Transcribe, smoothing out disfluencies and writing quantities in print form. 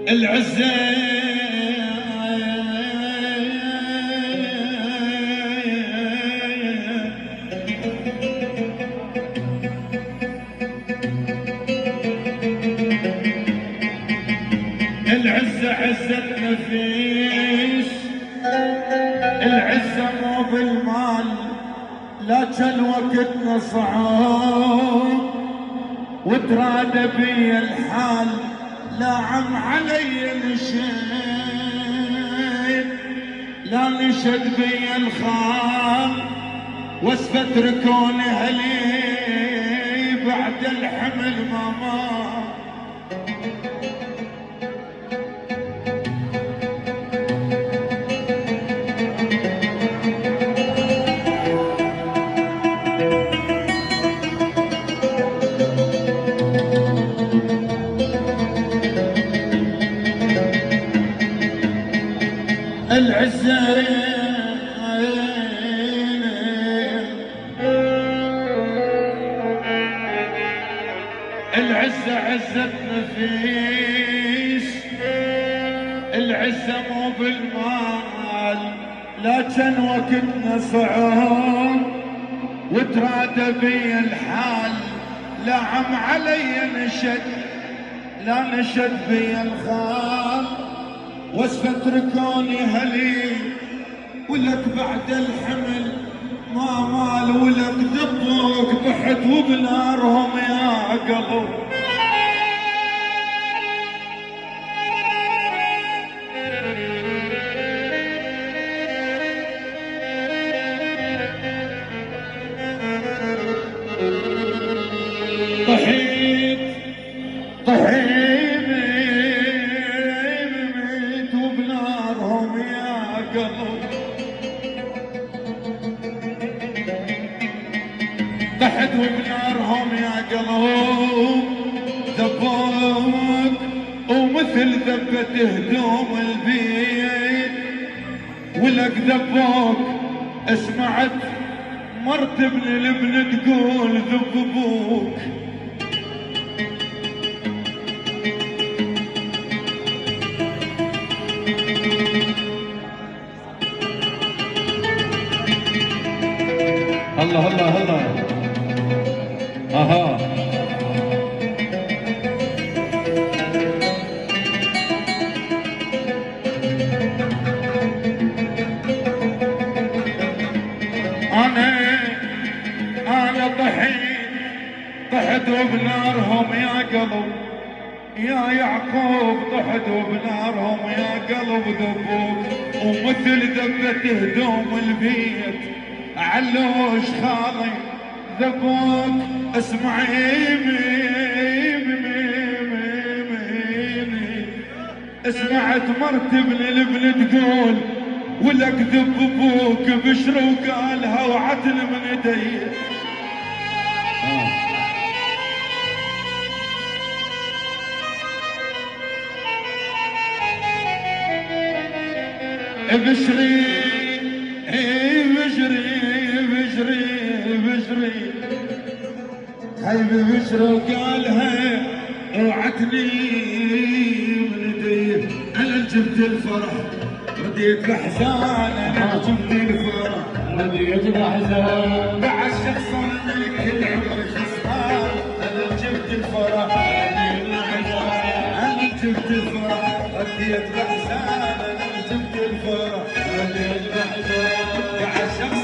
العزة العزة عزتنا فيش، العزة مو بالمال لكن وقتنا صعب، وتراد بي الحال لا عم علي نشد، لا نشد بي الخال واسفة ركون اهلي بعد الحمل ماما. العزة العزة عزتنا فيش، العزة مو بالمال لكن وقتنا صعب، وتراد بي الحال لا عم علي نشد، لا نشد بي الخال واسفة ركوني هلي، ولك بعد الحمل ما مال، ولك دبوك طحت وبنارهم يا قلب. طحيت طحيت وبنارهم يا قلب، طحت وبنارهم يا قلب، ذبوك ومثل ذبة هدوم البيت، ولك ذبوك اسمعت مرت ابن الابن تقول ذب ابوك. الله الله الله اها انا طحت وبنارهم يا قلب يا يعقوب، طحت وبنارهم يا قلب ذبوك ومثل ذبة هدوم البيت، علوش خالي ذبوك اسمعي اسمعت مرت ابن الابن تقول ولك ذب ابوك بشر وقالها وعتل من يدي. بشري بشري خيب بشر وقالها اوعتني من يدي. انا جبت الفرح رديت الاحزان، انا جبت الفرح رديت الاحزان، بعد شخص منك العمر شصار، انا جبت الفرح رديت الاحزان، انا جبت الفرح رديت الاحزان، انا جبت الفرح رديت الاحزان، بعد شخص